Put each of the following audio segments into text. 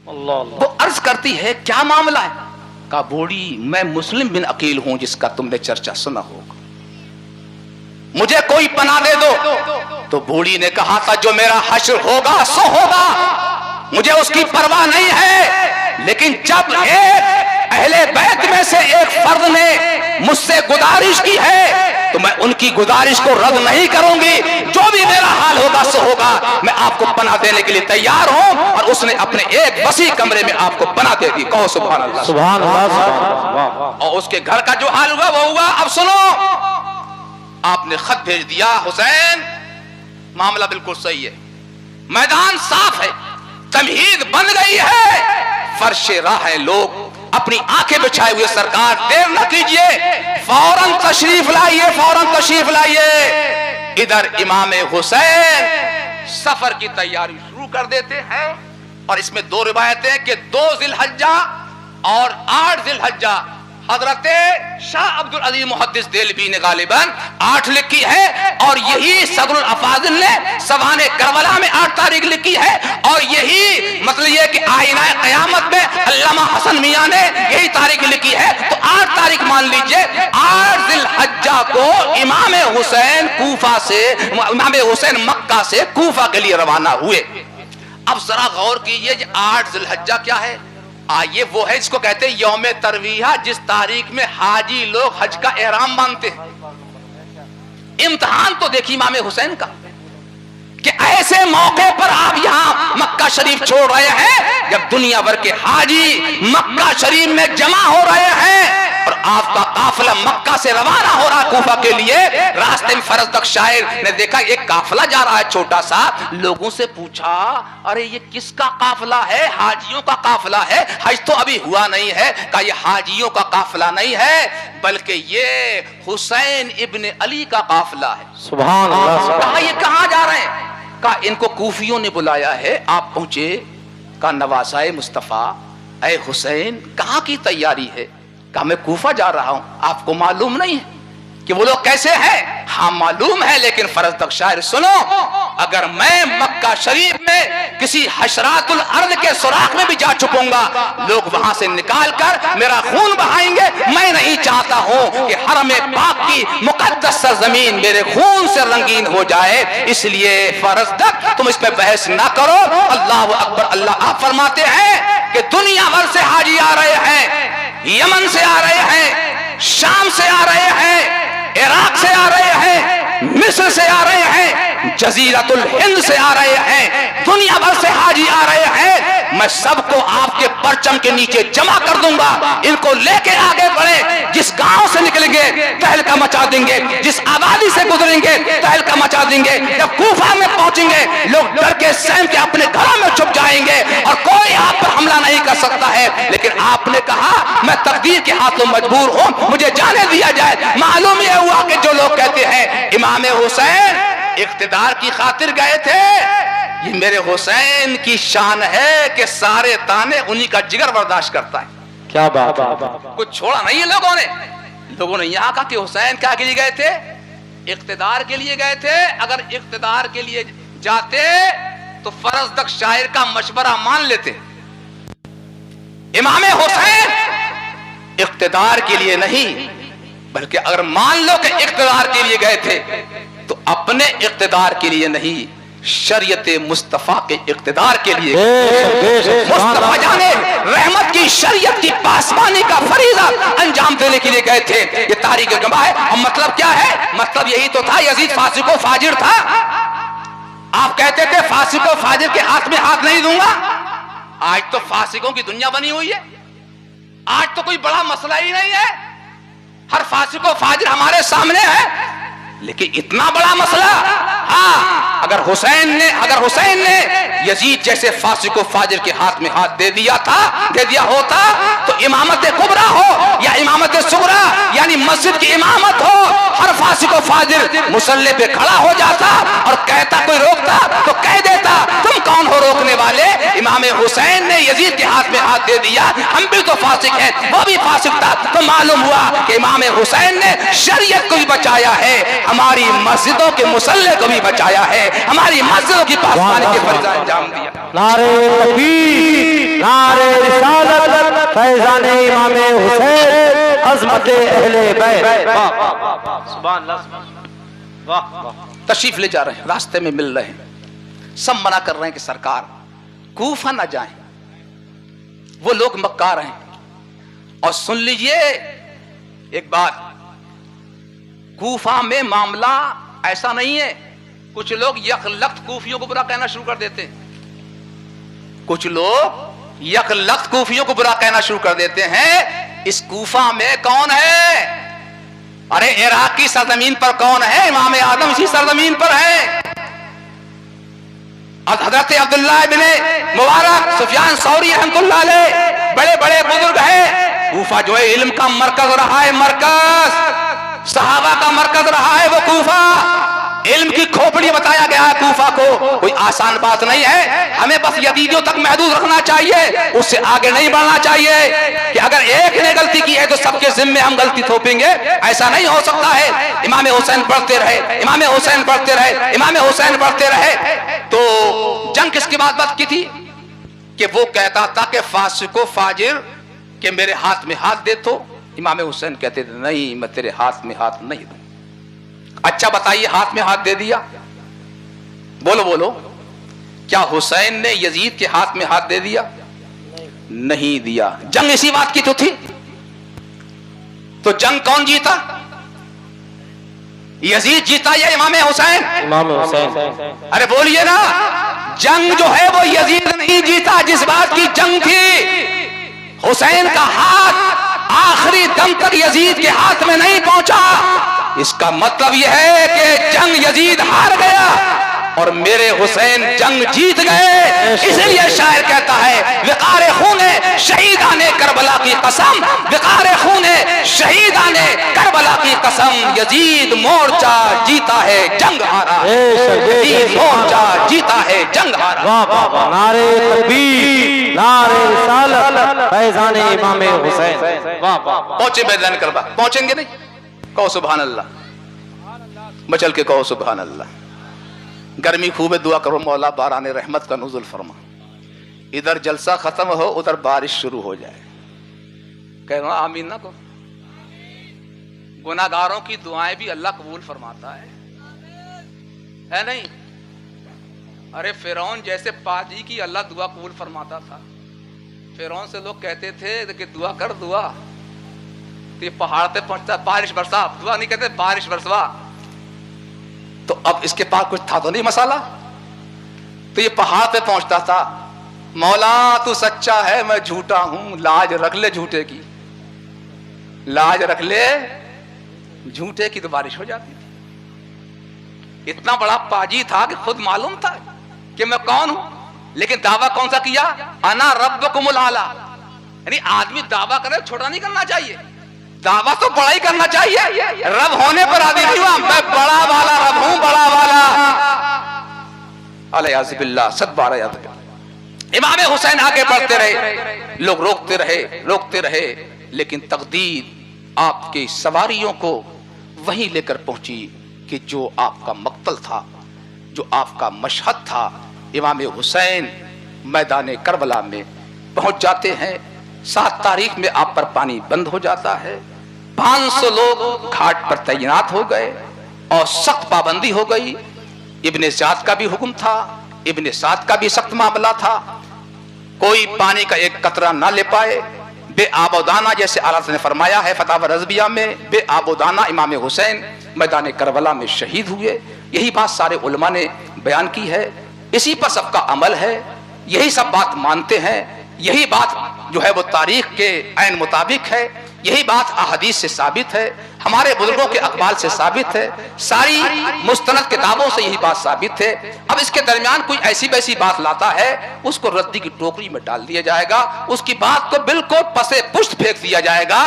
वो अर्ज करती है क्या मामला है? कहा बूढ़ी मैं मुस्लिम बिन अकील हूं जिसका तुमने चर्चा सुना होगा, मुझे कोई पनाह दे दो। तो बूढ़ी ने कहा था जो मेरा हश्र होगा सो होगा, मुझे उसकी परवाह नहीं है, लेकिन जब एक अहले बैत में से एक फर्द ने मुझसे गुजारिश की है तो मैं उनकी गुजारिश को रद्द नहीं करूंगी, जो भी मेरा हाल होगा सो होगा, मैं आपको पनाह देने के लिए तैयार हूं। और उसने अपने एक वसी कमरे में आपको पनाह दे दी। कहो सुभान अल्लाह, सुभान अल्लाह। और उसके घर का जो हाल हुआ वो हुआ। अब सुनो, आपने खत भेज दिया हुसैन, मामला बिल्कुल सही है, मैदान साफ है, तमहीद बन गई है, फर्शे राह है, लोग अपनी आंखें बिछाए हुए, सरकार देर न कीजिए, फौरन तशरीफ लाइए, फौरन तशरीफ लाइए। इधर इमाम हुसैन सफर की तैयारी शुरू कर देते हैं। और इसमें दो रिवायतें कि 2 जिलहज्जा और 8 जिलहज्जा, हजरत शाह अब्दुल अजीज मुहद्दिस देलवी ने गालिबन 8 लिखी है, और यही सदरुल अफाजिल ने सवाने करबला में 8 तारीख लिखी है, और यही मतलब यह कि आईना क़यामत में अल्लामा हसन मियां ने यही तारीख लिखी है। तो 8 तारीख मान लीजिए, 8 जिलहज्जा को इमाम हुसैन कूफा से, इमाम हुसैन मक्का से कूफा के लिए रवाना हुए। अब जरा गौर कीजिए, 8 जिलहज्जा क्या है? ये वो है जिसको कहते हैं यौम तरवीहा, जिस तारीख में हाजी लोग हज का एहराम बांधते हैं। इम्तिहान तो देखिए इमाम हुसैन का कि ऐसे मौके पर आप यहां मक्का शरीफ छोड़ रहे हैं जब दुनिया भर के हाजी मक्का शरीफ में जमा हो रहे हैं, और आपका काफिला मक्का से रवाना हो रहा कूफा के लिए। रास्ते में फरजदक शायर ने देखा एक काफिला जा रहा है छोटा सा, लोगों से पूछा अरे ये किसका काफिला है? हाजियों का काफिला है, हज तो अभी हुआ नहीं है। कहा ये हाजियों का काफिला नहीं है, बल्कि ये हुसैन इब्न अली का काफिला है। सुभान अल्लाह। कहा ये कहां जा रहे हैं? कहा इनको कूफियों ने बुलाया है, आप पहुंचे। कहा नवासाए मुस्तफा, ऐ हुसैन कहां की तैयारी है? कहा मैं कूफा जा रहा हूं, आपको मालूम नहीं है कि वो लोग कैसे हैं? हाँ मालूम है, लेकिन फर्ज तक शायर सुनो, अगर मैं मक्का शरीफ में किसी हशरातुल अर्द के सुराख में भी जा चुकूंगा, लोग वहां से निकाल कर मेरा खून बहाएंगे। मैं नहीं चाहता हूं कि हरम पाक की मुकद्दस सरजमीन मेरे खून से रंगीन हो जाए, इसलिए फर्ज तक तुम इस पे बहस ना करो। अल्लाह अकबर। अल्लाह आप फरमाते हैं कि दुनिया भर से हाजी आ रहे हैं, यमन से आ रहे हैं, शाम से आ रहे हैं, इराक से आ रहे हैं, मिस्र से आ रहे हैं, जजीरतुल हिंद से आ रहे हैं, दुनिया भर से हाजी आ रहे हैं। मैं सबको आपके परचम के नीचे जमा कर दूंगा, इनको लेके आगे बढ़े। जिस गांव से निकलेंगे तहलका मचा देंगे, जिस आबादी से गुजरेंगे तहलका मचा देंगे। जब कूफा में पहुंचेंगे लोग डर के सहम के अपने घरों में छुप जाएंगे और कोई आप पर हमला नहीं कर सकता है। लेकिन आपने कहा मैं तकदीर के हाथों मजबूर हूं, मुझे जाने दिया जाए। मालूम यह हुआ कि जो लोग कहते हैं इमाम हुसैन इख्तिदार की खातिर गए थे, ये मेरे हुसैन की शान है कि सारे ताने उन्हीं का जिगर बर्दाश्त करता है। क्या बात है। कुछ छोड़ा नहीं है लोगों ने यहाँ कहा कि हुसैन क्या के लिए गए थे? इख्तिदार के लिए गए थे। अगर इख्तिदार के लिए जाते तो फरजदक शायर का मशवरा मान लेते। इमाम हुसैन इख्तिदार के लिए नहीं, बल्कि अगर मान लो कि इख्तिदार के लिए गए थे तो अपने इख्तिदार के लिए नहीं, शरीयत मुस्तफा के इख्तिदार के लिए। मुस्तफा जाने रहमत की शरीयत की पासबानी का फरीजा अंजाम देने के लिए गए थे। ये तारीख गवाह है। और मतलब क्या है? मतलब यही तो था, यजीद फासिको फाजिर था। आप कहते थे फासिको फाजिर के हाथ में हाथ नहीं दूंगा। आज तो फासिकों की दुनिया बनी हुई है, आज तो कोई बड़ा मसला ही नहीं है, हर फासिको फाजिर हमारे सामने है। लेकिन इतना बड़ा मसला, हाँ, अगर हुसैन ने यजीद जैसे फासिको फाजिर के हाथ में हाथ दे दिया होता तो इमामत कुबरा हो या इमामत सुगरा यानी मस्जिद की इमामत हो, हर फासिको फाजिर मुसल्ले पे खड़ा हो जाता और कहता, कोई रोकता तो कह देता तुम कौन हो रोकने वाले? इमाम हुसैन ने यजीद के हाथ में हाथ दे दिया, हम भी तो फासिक हैं, वो भी फासिक था। तो मालूम हुआ कि इमाम हुसैन ने शरीयत को भी बचाया है, हमारी मस्जिदों के मुसल्ले को कभी बचाया है, हमारी मस्जिदों की पासबानी के फर्ज अंजाम दिया। नारे तकबीर, नारे रिसालत, फैजान इमाम हुसैन, अज़मत अहले बैत। सुभान अल्लाह, वाह। तशरीफ ले जा रहे हैं, रास्ते में मिल रहे हैं, सब मना कर रहे हैं कि सरकार कूफा ना जाएं, वो लोग मक्कार हैं। और सुन लीजिए एक बात, कूफा में मामला ऐसा नहीं है, कुछ लोग यकलख्त कूफियों को बुरा कहना शुरू कर देते हैं, कुछ लोग यकलख्त कूफियों को बुरा कहना शुरू कर देते हैं। इस कूफा में कौन है? अरे इराक की सरजमीन पर कौन है? इमाम आदम इसी सरजमीन पर है। हजरत अब्दुल्लाह इब्ने मुबारक, सुफियान सौरी रहमतुल्लाह अलैह, बड़े बड़े बुजुर्ग हैं। कूफा जो है इल्म का मरकज रहा है, मरकज सहाबा का मरकज रहा है वो कूफा। इल्म की खोपड़ी बताया गया है कूफा को, कोई आसान बात नहीं है। हमें बस यजीदियों तक महदूद रखना चाहिए, उससे आगे नहीं बढ़ना चाहिए कि अगर एक ने गलती की है तो सबके जिम्मे हम गलती थोपेंगे, ऐसा नहीं हो सकता है। इमाम हुसैन बढ़ते रहे, इमाम हुसैन बढ़ते रहे, इमाम हुसैन बढ़ते रहे। तो जंग किसकी बात की थी कि वो कहता था कि फासिको फाजिर कि मेरे हाथ में हाथ दे, तो इमाम हुसैन कहते थे नहीं, मैं तेरे हाथ में हाथ नहीं दूं। अच्छा बताइए, हाथ में हाथ दे दिया? बोलो बोलो, क्या हुसैन ने यजीद के हाथ में हाथ दे दिया? नहीं दिया। जंग इसी बात की तो थी। तो जंग कौन जीता? यजीद जीता या इमाम हुसैन? इमाम हुसैन। अरे बोलिए ना, जंग जो है वो यजीद नहीं जीता। जिस बात की जंग थी, हुसैन का हाथ आखिरी दम तक यजीद के हाथ में नहीं पहुंचा। इसका मतलब यह है कि जंग यजीद हार गया और मेरे हुसैन जंग जीत गए। इसलिए शायर कहता है, विकार खूने शहीदाने करबला की कसम, विकार खूने शहीदाने करबला की कसम, यजीद मोर्चा जीता है जंग हारा, यजीद मोर्चा जीता है जंग हारा। वाह वाह वाह, नारे तकबीर, नारे रिसालत, फैजान इमाम हुसैन। वाह वाह। पहुंचे मैदान करबला, पहुंचेंगे नहीं? कहो सुभान अल्लाह, मचल के कहो सुभान अल्लाह। गर्मी खूब है, दुआ करो मौला बाराने रहमत का नुज़ुल फरमा, इधर जलसा खत्म हो उधर बारिश शुरू हो जाए। कह रहा आमीन ना को। गुनाहगारों की दुआएं भी अल्लाह कबूल फरमाता है नहीं? अरे फिरौन जैसे पाजी की अल्लाह दुआ कबूल फरमाता था। फिरौन से लोग कहते थे कि दुआ कर, दुआ तो ये पहाड़ पे पहुंचता, बारिश बरसा, दुआ नहीं कहते बारिश बरसवा। तो अब इसके पास कुछ था तो नहीं मसाला, तो ये पहाड़ पे पहुंचता था, मौला तू सच्चा है मैं झूठा हूं, लाज रख ले झूठे की, लाज रख ले झूठे की, तो बारिश हो जाती थी। इतना बड़ा पाजी था कि खुद मालूम था कि मैं कौन हूं, लेकिन दावा कौन सा किया? अना रब्बकुमुल आला। यानी आदमी दावा करे, छोटा नहीं करना चाहिए, दावा तो बड़ा ही करना चाहिए। रब होने पर आदमी नहीं हुआ, मैं बड़ा वाला रब हूं, बड़ा वाला। अलयाज़िबिल्लाह, सद बारह याद। इमाम हुसैन आगे बढ़ते रहे, लोग रोकते रहे, रोकते रहे, लेकिन तकदीर आपके सवारियों को वहीं लेकर पहुंची कि जो आपका मक्तल था, जो आपका मशहद था। इमाम हुसैन मैदान करबला में पहुंच जाते हैं। 7 तारीख में आप पर पानी बंद हो जाता है। 500 लोग घाट पर तैनात हो गए और सख्त पाबंदी हो गई। इब्ने ज़ियाद का भी हुक्म था, इब्ने साद का भी सख्त मामला था, कोई पानी का एक कतरा ना ले पाए। बेआबोदाना, जैसे आला ने फरमाया है फतावा रज़बिया में, बेआबोदाना इमाम हुसैन मैदान करबला में शहीद हुए। यही बात सारे उलमा ने बयान की है, इसी पर सबका अमल है, यही सब बात मानते हैं, यही बात जो है वो तारीख के ऐन मुताबिक है, यही बात अहदीस से साबित है, हमारे बुजुर्गों के अक़वाल से साबित है, सारी मुस्तनद किताबों से यही बात साबित है। अब इसके दरमियान कोई ऐसी वैसी बात लाता है, उसको रद्दी की टोकरी में डाल दिया जाएगा, उसकी बात को बिल्कुल पसे पुष्ट फेंक दिया जाएगा।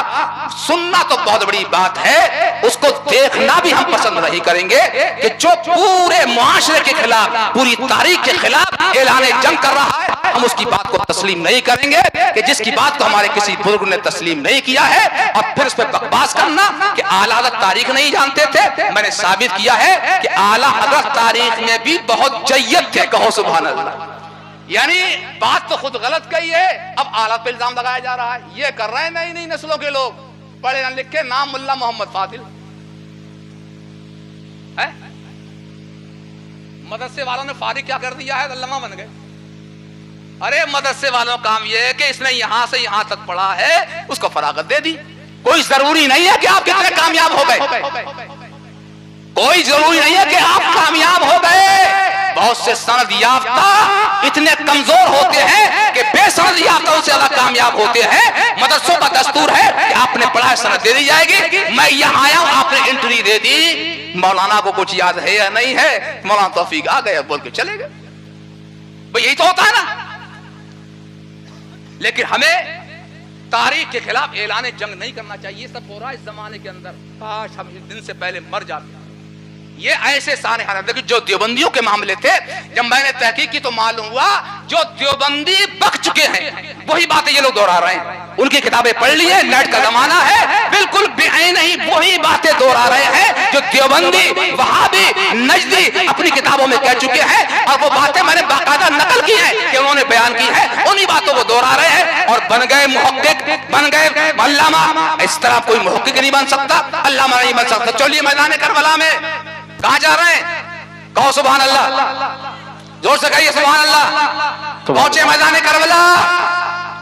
सुनना तो बहुत बड़ी बात है, उसको देखना भी हम पसंद नहीं करेंगे कि जो पूरे मुआशरे के खिलाफ, पूरी तारीख के खिलाफ ऐलान जंग कर रहा है, हम उसकी बात को तस्लीम नहीं करेंगे कि जिसकी बात को हमारे किसी बुजुर्ग ने तस्लीम नहीं किया है, और फिर उस पर बकवास करना कि आला हज़रत तारीख नहीं जानते थे। मैंने साबित किया है कि आला हज़रत तारीख में भी बहुत जय्यद थे। कहो सुभान अल्लाह। यानी बात तो खुद गलत कही है, अब आला पे इल्जाम लगाया जा रहा है। ये कर रहे हैं नई नई नस्लों के लोग, पढ़े न लिखे, नाम मुल्ला मोहम्मद फादिल है। मदरसे वालों ने फारिग क्या कर दिया है, अल्लामा बन गए। अरे मदरसे वालों का काम यह है कि इसने यहां से यहां तक पढ़ा है, उसको फरागत दे दी। कोई जरूरी नहीं है कि आप कितने कामयाब हो गए, कोई जरूरी नहीं है कि आप कामयाब हो गए। बहुत से सनद याफ्ता इतने कमजोर होते हैं कि बेसनद याफ्ताओं से ज्यादा कामयाब होते हैं। मदरसों का दस्तूर है कि आपने पढ़ा है, सनद दे दी जाएगी। मैं यहां आया हूं, आपने एंट्री दे दी, मौलाना को कुछ याद है या नहीं है, मौलाना तौफीक आ गए बोल के चले गए। भाई यही तो होता है ना। लेकिन हमें तारीख के खिलाफ ऐलान जंग नहीं करना चाहिए। सब हो रहा है इस जमाने के अंदर। काश हम इस दिन से पहले मर जाते। ये ऐसे सारे हालात देखिए जो देवबंदियों के मामले थे, जब मैंने तहकीक की तो मालूम हुआ जो देवबंदी बक चुके हैं वही बातें ये लोग दोहरा रहे हैं। उनकी किताबें पढ़ ली है, नेट का जमाना है, बिल्कुल बेआईन ही वही बातें दोहरा रहे हैं जो देवबंदी, वहाबी, नजदी अपनी किताबों में कह चुके हैं। और वो बातें मैंने बाकायदा नकल की है कि उन्होंने बयान की है, उन्हीं बातों को दोहरा रहे हैं और बन गए मुहक्किक, बन गए अल्लामा। इस तरह कोई मुहक्किक नहीं बन सकता, अल्लामा नहीं बन सकता। चलिए मैदान करबला में कहां जा रहे हैं, कहो सुभान अल्लाह, जोर से कहिए सुभान अल्लाह। पहुंचे मैदान करबला।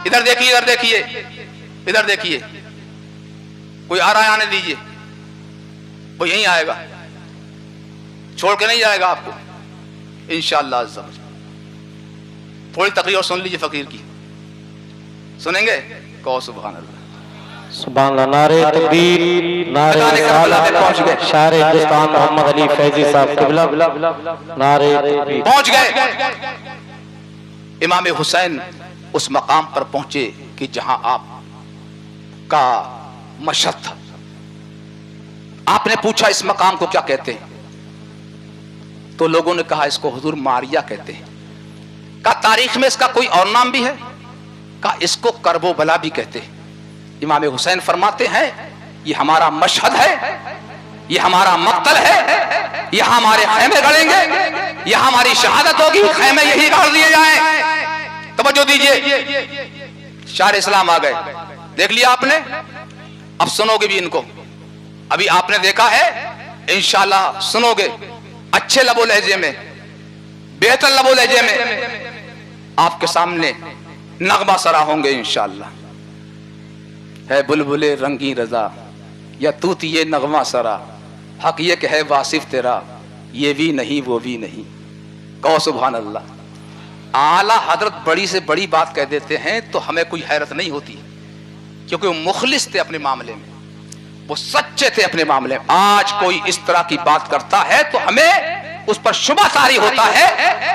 इधर देखिए, इधर देखिए, इधर देखिए, कोई आ रहा है, आने दीजिए। वो यहीं आएगा, छोड़ के नहीं जाएगा आपको इंशाअल्लाह। थोड़ी तकरीर और सुन लीजिए फकीर की, सुनेंगे, कहो सुभान अल्लाह। सुभान अल्लाह। नारे तकबीर, नारे रिसालत, शायर हिंदुस्तान मोहम्मद अली फैजी साहब किबला, नारे तकबीर। पहुंच गए। इमाम हुसैन उस मकाम पर पहुंचे कि जहां आप का मशहद था। आपने पूछा इस मकाम को क्या कहते हैं, तो लोगों ने कहा इसको हुजूर मारिया कहते हैं। कहा तारीख में इसका कोई और नाम भी है, कहा इसको करबो बला भी कहते हैं। इमाम हुसैन फरमाते हैं ये हमारा मशहद है, ये हमारा मक्तल है, यहां हमारे खैमे गड़ेंगे, यहां हमारी शहादत होगी, खैमे यही गाड़ दिए जाएं। तवज्जो दीजिए, शायर इस्लाम आ गए, देख लिया आपने, अब सुनोगे भी इनको। अभी आपने देखा है, इंशाअल्लाह सुनोगे अच्छे लबो लहजे में, बेहतर लबो लहजे में आपके सामने नगमा सरा होंगे इंशाअल्लाह। है बुलबुले रंगी रजा या तूती ये नगमा सरा, हक ये कि है वासिफ तेरा, ये भी नहीं वो भी नहीं। कहो सुभान अल्लाह। आला हजरत बड़ी से बड़ी बात कह देते हैं तो हमें कोई हैरत नहीं होती, क्योंकि वो मुखलिस थे अपने मामले में, वो सच्चे थे अपने मामले में। आज कोई इस तरह की बात करता है तो हमें उस पर शुबा तारी होता है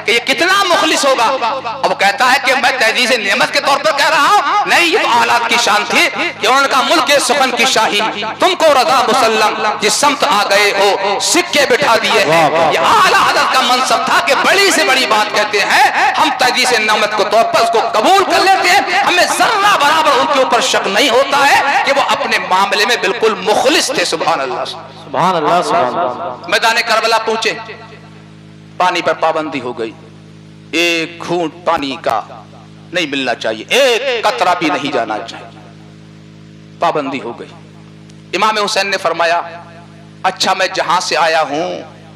कि ये कितना मुखलिस होगा। अब वो कहता है कि मैं तहजीज़ नेमत के तौर पर कह रहा हूं, नहीं ये तो आलात की शान थी कि उन्होंने कहा मुल्क के सुखन की शाही तुमको रजा मुसल्लम, जिस समत आ गए हो सिक्के बिठा दिए हैं। ये आला हज़रत का मनसब था कि बड़ी से बड़ी बात कहते हैं, हम तहजीज़ नेमत के तौर पर उसको कबूल कर लेते हैं, हमें जर्रा बराबर उनके ऊपर शक नहीं होता है कि वो अपने मामले में बिल्कुल मुखलिस थे। सुभान अल्लाह, सुभान अल्लाह, सुभान अल्लाह। मैदान करबला पहुंचे, पानी पर पाबंदी हो गई, एक घूंट पानी का नहीं मिलना चाहिए, एक कतरा भी नहीं जाना चाहिए, पाबंदी हो गई। इमाम हुसैन ने फरमाया अच्छा मैं जहां से आया हूं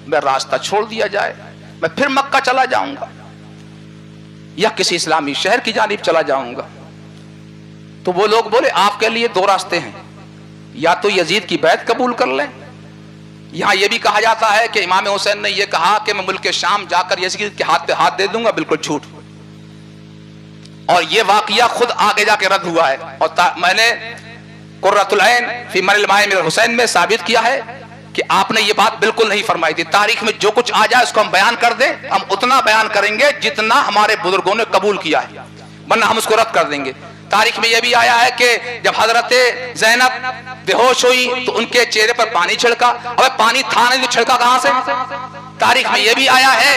मैं रास्ता छोड़ दिया जाए, मैं फिर मक्का चला जाऊंगा या किसी इस्लामी शहर की जानिब चला जाऊंगा। तो वो लोग बोले आपके लिए दो रास्ते हैं, या तो यजीद की बैत कबूल कर लें। यहां यह भी कहा जाता है कि इमाम हुसैन ने यह कहा कि मैं मुल्क शाम जाकर यजीद के हाथ पे हाथ दे दूंगा, बिल्कुल झूठ। और यह वाकया खुद आगे जाके रद्द हुआ है, और मैंने कुर्रतुल ऐन फी मनिल माए मिनल हुसैन में साबित किया है कि आपने ये बात बिल्कुल नहीं फरमाई थी। तारीख में जो कुछ आ जाए उसको हम बयान कर दें, हम उतना बयान करेंगे जितना हमारे बुजुर्गों ने कबूल किया है, वरना हम उसको रद्द कर देंगे। तारीख में यह भी आया है कि जब हजरत ज़ैनब बेहोश हुई तो उनके चेहरे पर पानी छिड़का। अब पानी था नहीं तो छिड़का कहां से? तारीख में यह भी आया है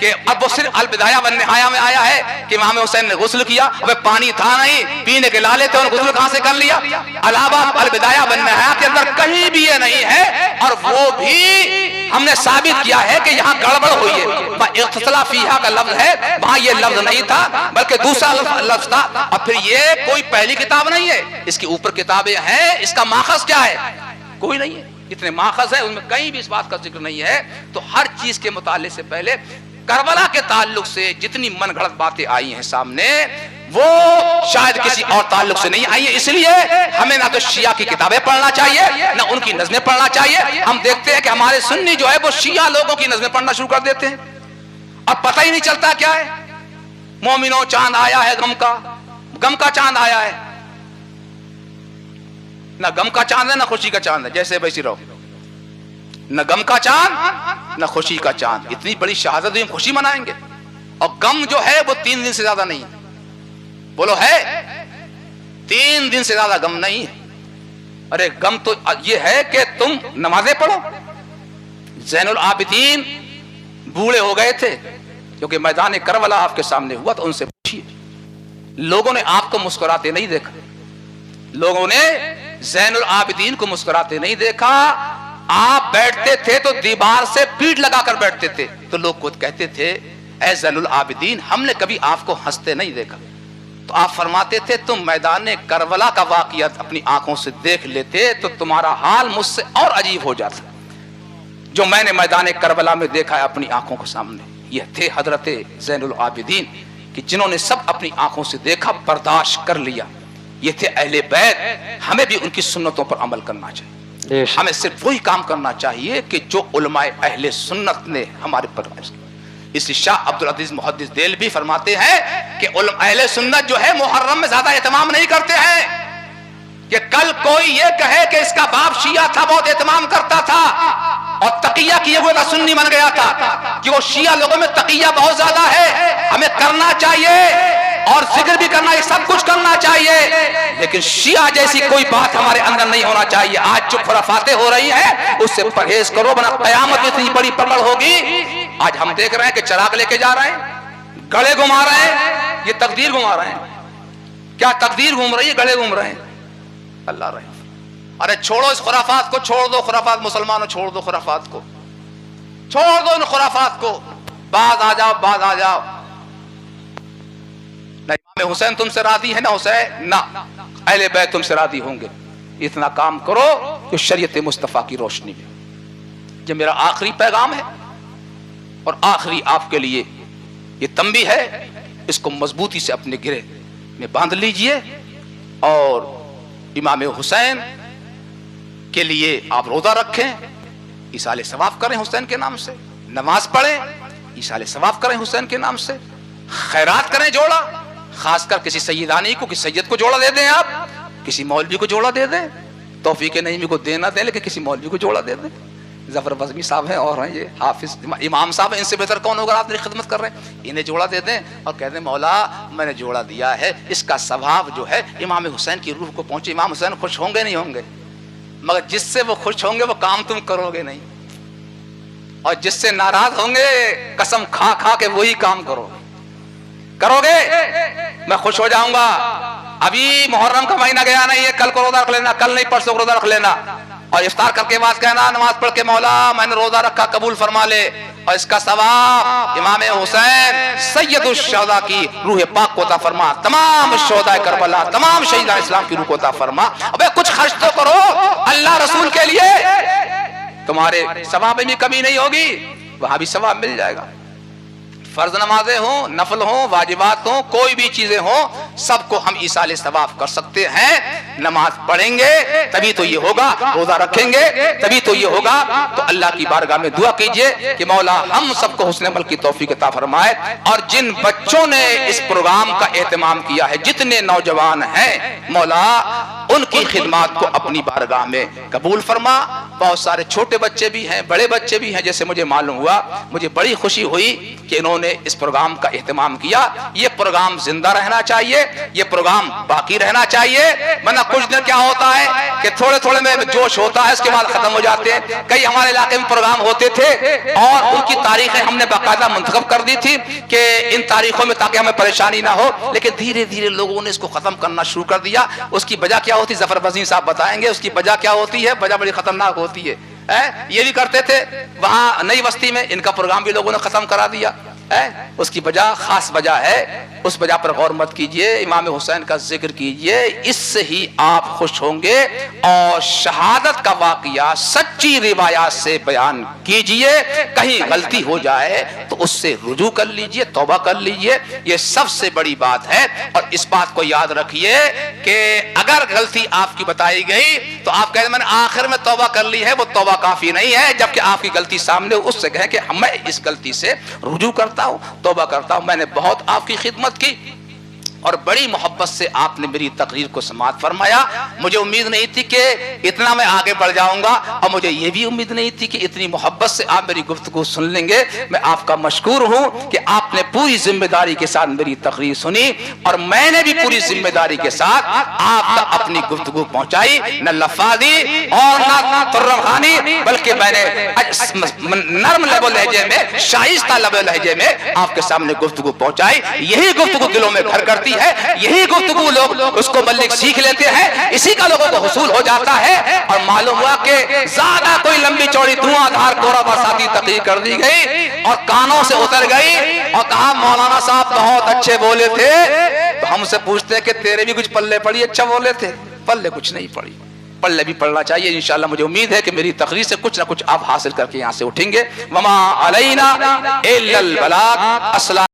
कि अब वो सिर्फ अल-बिदाया वन निहाया में आया है कि इमाम हुसैन ने गुस्ल किया। अब पानी था नहीं, पीने के लाले थे और गुस्ल कहां से कर लिया। अलावा अल-बिदाया वन निहाया के अंदर कहीं भी ये नहीं है, और वो भी हमने साबित किया है कि यहाँ गड़बड़ हुई है। इख्तिलाफ फीहा का लफ्ज है, वहां ये लफ्ज नहीं था बल्कि दूसरा लफ्ज था। और फिर ये कोई पहली किताब नहीं है, इसके ऊपर किताबें हैं, इसका माखज क्या है? कोई नहीं है। इतने माखज है, उनमें कहीं भी इस बात का जिक्र नहीं है। तो हर चीज के मुताले से पहले करबला के ताल्लुक से जितनी मनगढ़ंत बातें आई हैं सामने, वो शायद किसी और ताल्लुक से नहीं आई है। इसलिए हमें ना तो शिया की किताबें पढ़ना चाहिए, ना उनकी नज़में पढ़ना चाहिए। हम देखते हैं कि हमारे सुन्नी जो है वो शिया लोगों की नज़में पढ़ना शुरू कर देते हैं और पता ही नहीं चलता क्या है। मोमिनो चांद आया है गम का चांद आया है। ना गम का चांद है ना खुशी का चांद है, जैसे वैसी रहो। न गम का चांद न खुशी का चांद। इतनी बड़ी शहादत हम खुशी मनाएंगे, और गम जो है वो 3 दिन से ज्यादा नहीं है। बोलो है 3 दिन से ज्यादा गम नहीं है। अरे गम तो ये है कि तुम नमाजें पढ़ो। ज़ैनुल आबिदीन बूढ़े हो गए थे क्योंकि मैदान करबला आपके सामने हुआ, तो उनसे पूछिए। लोगों ने आपको मुस्कुराते नहीं देखा, लोगों ने ज़ैनुल आबिदीन को मुस्कुराते नहीं देखा। आप बैठते थे तो दीवार से पीठ लगाकर बैठते थे, तो लोग खुद कहते थे ऐ ज़ैनुल आबिदीन, हमने कभी आपको हंसते नहीं देखा। तो आप फरमाते थे तुम मैदान करबला का वाक़या अपनी आंखों से देख लेते तो तुम्हारा हाल मुझसे और अजीब हो जाता। जो मैंने मैदान करबला में देखा है अपनी आंखों के सामने, यह थे हजरत ज़ैनुल आबिदीन कि जिन्होंने सब अपनी आंखों से देखा, बर्दाश्त कर लिया। ये थे अहले बैत। हमें भी उनकी सुन्नतों पर अमल करना चाहिए। हमें सिर्फ वही काम करना चाहिए कि जो उलमाए अहले सुन्नत ने हमारे पर। इसलिए शाह अब्दुल अजीज मुहद्दिस देलवी फरमाते हैं कि अहले सुन्नत जो है मुहर्रम में ज्यादा एहतमाम नहीं करते हैं। कि कल कोई ये कहे कि इसका बाप शिया था, बहुत एहतमाम करता था और तकिया किए हुए का सुन्नी बन गया था, कि वो शिया लोगों में तकिया बहुत ज्यादा है। हमें करना चाहिए और जिक्र भी करना, ये सब कुछ करना चाहिए, लेकिन शिया जैसी कोई बात हमारे अंदर नहीं होना चाहिए। आज जो खुराफातें हो रही हैं उससे परहेज करो, वरना कयामत में इतनी बड़ी पकड़ होगी। आज हम देख रहे हैं कि चराग लेके जा रहे हैं, गले घुमा रहे हैं, ये तकदीर घुमा रहे हैं। क्या तकदीर घूम रही है? गले घूम रहे हैं। अल्लाह रहे। अरे छोड़ो इस खुराफात को, छोड़ दो खुराफात, मुसलमानों छोड़ दो खुराफात को, छोड़ दो इन खुराफात को। बाज आ जाओ, बाज आ जाओ। ना इमाम हुसैन तुमसे राजी है, ना हुसैन, ना अहले बैत तुमसे राजी होंगे। इतना काम करो जो शरीयत मुस्तफा की रोशनी में। ये मेरा आखिरी पैगाम है और आखिरी आपके लिए ये तंबी है, इसको मजबूती से अपने गिरे में बांध लीजिए और इमाम हुसैन के लिए आप रोजा रखें, इसाले सवाब करें हुसैन के नाम से, नमाज पढ़ें, इसाले सवाब करें हुसैन के नाम से, खैरात करें जोड़ा, खासकर किसी सैयदानी को, किसी सैयद को जोड़ा दे दें, आप किसी मौलवी को जोड़ा दे दें, तौफीक नईमी को देना दें, लेकिन किसी मौलवी को जोड़ा दे दें। जफर बज़मी साहब हैं और हैं ये हाफिज इमाम साहब, इनसे बेहतर कौन होगा? आप मेरी खिदमत कर रहे हैं, इन्हें जोड़ा दे दें और कह दें मौला मैंने जोड़ा दिया है, इसका सवाब जो है इमाम हुसैन की रूह को पहुंचे। इमाम हुसैन खुश होंगे नहीं होंगे, मगर जिससे वो खुश होंगे वो काम तुम करोगे नहीं, और जिससे नाराज होंगे कसम खा खा के वही काम करोगे। मैं खुश हो जाऊंगा, अभी मुहर्रम का महीना गया नहीं है, कल को रोजा रख लेना, कल नहीं परसों रोजा रख लेना, और इफ्तार करके बाद कहना नमाज पढ़ के मौला मैंने रोजा रखा, कबूल फरमा ले, और इसका सवाब इमाम हुसैन सैयदुश शुहदा की रूह पाक को अता फरमा, तमाम शुहदा करबला, तमाम शहीदान इस्लाम की रूह को अता फरमा। अबे कुछ खर्च तो करो अल्लाह रसूल के लिए, तुम्हारे सवाब में भी कमी नहीं होगी, वहां भी सवाब मिल जाएगा। फर्ज नमाजें हो, नफल हो, वाजिबात हो, कोई भी चीजें हो, सबको हम इसाले सवाब कर सकते हैं। नमाज पढ़ेंगे तभी तो ये होगा, रोजा रखेंगे तभी तो ये होगा। तो अल्लाह की बारगाह में दुआ कीजिए कि मौला हम सबको हुस्न अमल की तौफीक अता फरमाए। और जिन बच्चों ने इस प्रोग्राम का एहतमाम किया है, जितने नौजवान हैं, मौला उनकी खिदमत को अपनी बारगाह में कबूल फरमा। बहुत सारे छोटे बच्चे भी हैं, बड़े बच्चे भी हैं, जैसे मुझे मालूम हुआ। मुझे बड़ी खुशी हुई कि इन्होंने इस प्रोग्राम का एहतमाम किया। ये प्रोग्राम जिंदा रहना चाहिए, ये प्रोग्राम बाकी रहना चाहिए, वरना कुछ दिन क्या होता है कि थोड़े थोड़े में जोश होता है, इसके बाद खत्म हो जाते हैं। कई हमारे इलाके में प्रोग्राम होते थे और उनकी तारीखें हमने बाकायदा मुंतखब कर दी थी कि इन तारीखों में, ताकि हमें परेशानी ना हो, लेकिन धीरे धीरे लोगों ने इसको खत्म करना शुरू कर दिया। उसकी वजह क्या होती, जफर वजीर साहब बताएंगे उसकी वजह क्या होती है। वजह बड़ी खतरनाक होती है। ये भी करते थे वहां नई बस्ती में, इनका प्रोग्राम भी लोगों ने खत्म करा दिया है। उसकी वजह खास वजह है, उस वजह पर गौर मत कीजिए। इमाम हुसैन का जिक्र कीजिए, इससे ही आप खुश होंगे। और शहादत का वाकया सच्ची रिवायात से बयान कीजिए। कहीं गलती हो जाए तो उससे रुजू कर लीजिए, तौबा कर लीजिए। ये सबसे बड़ी बात है। और इस बात को याद रखिए कि अगर गलती आपकी बताई गई तो आप कहें मैंने आखिर में तौबा कर ली है, वो तौबा काफी नहीं है। जबकि आपकी गलती सामने, उससे कहें कि मैं इस गलती से रुजू करता हूं, तौबा करता हूं, मैंने बहुत आपकी खिदमत की और बड़ी मोहब्बत से आपने मेरी तकरीर को समाअत फरमाया। मुझे उम्मीद नहीं थी कि इतना मैं आगे बढ़ जाऊंगा, और मुझे यह भी उम्मीद नहीं थी कि इतनी मोहब्बत से आप मेरी गुफ्तगू सुन लेंगे। मैं आपका मशकूर हूं कि आपने पूरी जिम्मेदारी के साथ मेरी तकरीर सुनी और मैंने भी पूरी जिम्मेदारी के साथ आप तक अपनी गुफ्तगू पहुंचाई। न लफाजी और न तुर्रखानी, बल्कि मैंने नर्म लबो लहजे में, शाइस्ता लबो लहजे में आपके सामने गुफ्तगू पहुंचाई। यही गुफ्तगू दिलों में घर करती है, यही गुफ्तगू लोग उसको मलिक सीख लेते हैं, इसी का लोगों को हुसूल हो जाता है। और मालूम हुआ कि ज्यादा कोई लंबी चौड़ी धुआंधार कोरा बरसाती तकरीर कर दी गई और कानों से उतर गई और कहा मौलाना साहब बहुत अच्छे बोले थे। तो हमसे पूछते हैं कि तेरे भी कुछ पल्ले पड़ी, अच्छा बोले थे? पल्ले कुछ नहीं पड़ी, पल्ले भी पढ़ना चाहिए। इंशाअल्लाह मुझे उम्मीद है कि मेरी तकरीर से कुछ ना कुछ आप हासिल करके यहां से उठेंगे। वमा अलैना इल्लल बलाग। अस्सलाम।